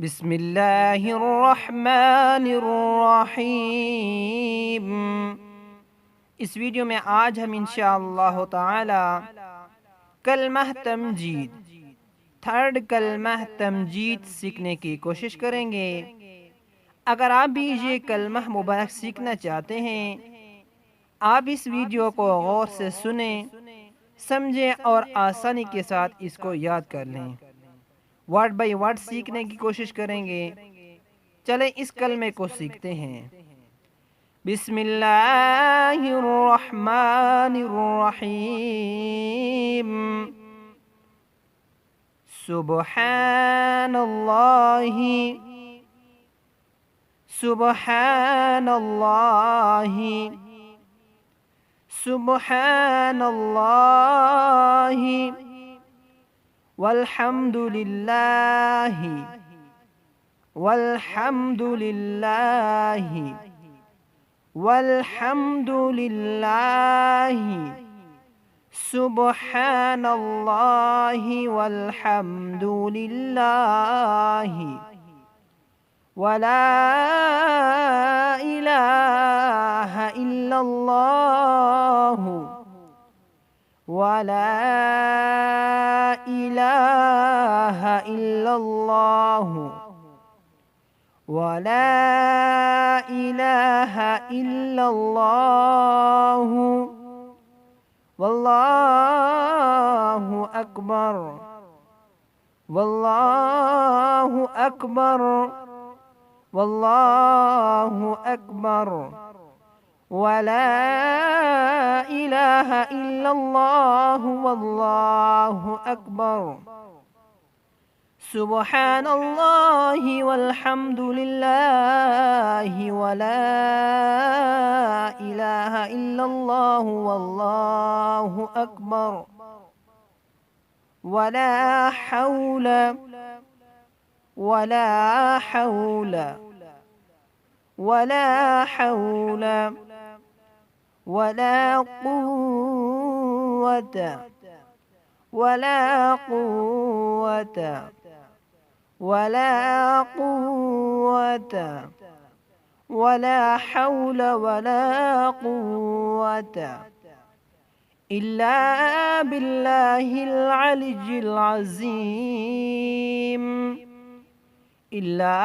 بسم اللہ الرحمن الرحیم۔ اس ویڈیو میں آج ہم انشاءاللہ تعالی کلمہ تمجید، تھرڈ کلمہ تمجید سیکھنے کی کوشش کریں گے۔ اگر آپ بھی یہ کلمہ مبارک سیکھنا چاہتے ہیں، آپ اس ویڈیو کو غور سے سنیں، سمجھیں اور آسانی کے ساتھ اس کو یاد کر لیں۔ ورڈ بائی ورڈ سیکھنے کی کوشش کریں گے۔ چلیں اس کلمے کو سیکھتے ہیں۔ بسم اللہ الرحمن الرحیم۔ سبحان اللہ، سبحان اللہ، سبحان اللہ، والحمد للہ، والحمد للہ، والحمد للہ، سبحان اللہ والحمد للہ، ولا الہ الا اللہ، ولا الہ الا اللہ، ولا الہ الا اللہ، واللہ اکبر، واللہ اکبر، واللہ اکبر، ولا الہ الا اللہ، واللہ اکبر، سبحان اللہ والحمد للہ، ولا الہ الا اللہ، واللہ اکبر، ولا حول، ولا حول، ولا حول، ولا قوة، ولا قوة، ولا قوة، ولا حول ولا قوة إلا بالله العلي العظيم، إلا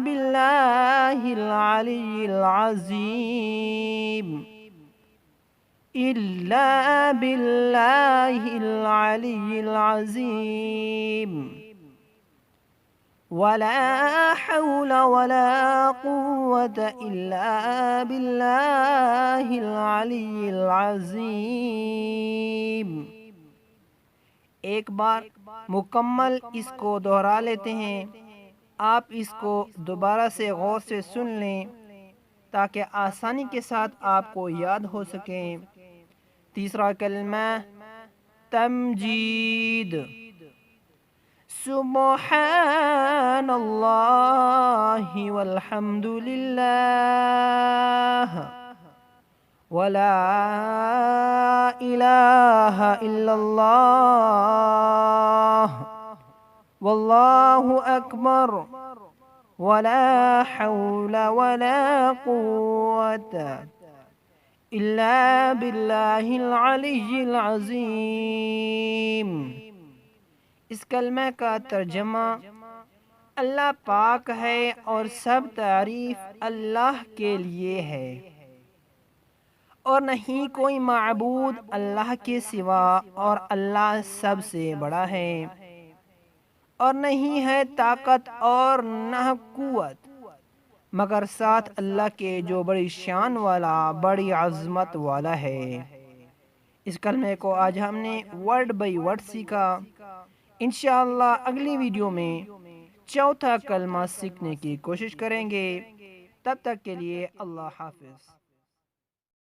بالله العلي العظيم، إلا بالله العلي العظيم، ولا حول ولا قوة إلا بالله العلي العظيم۔ ایک بار مکمل اس کو دہرا لیتے ہیں۔ آپ اس کو دوبارہ سے غور سے سن لیں تاکہ آسانی کے ساتھ آپ کو یاد ہو سکے۔ تیسرا کلمہ تمجید۔ سبحان اللہ والحمد للہ، ولا الہ الا اللہ، واللہ اکبر، ولا حول ولا قوة الا باللہ العلی العظیم۔ اس کلمہ کا ترجمہ اللہ پاک ہے اور سب تعریف اللہ کے لیے ہے، اور نہیں کوئی معبود اللہ کے سوا، اور اللہ سب سے بڑا ہے، اور نہیں ہے طاقت اور نہ قوت مگر ساتھ اللہ کے جو بڑی شان والا، بڑی عظمت والا ہے۔ اس کلمے کو آج ہم نے ورڈ بائی ورڈ سیکھا۔ انشاءاللہ اگلی ویڈیو میں چوتھا کلمہ سیکھنے کی کوشش کریں گے۔ تب تک کے لیے اللہ حافظ۔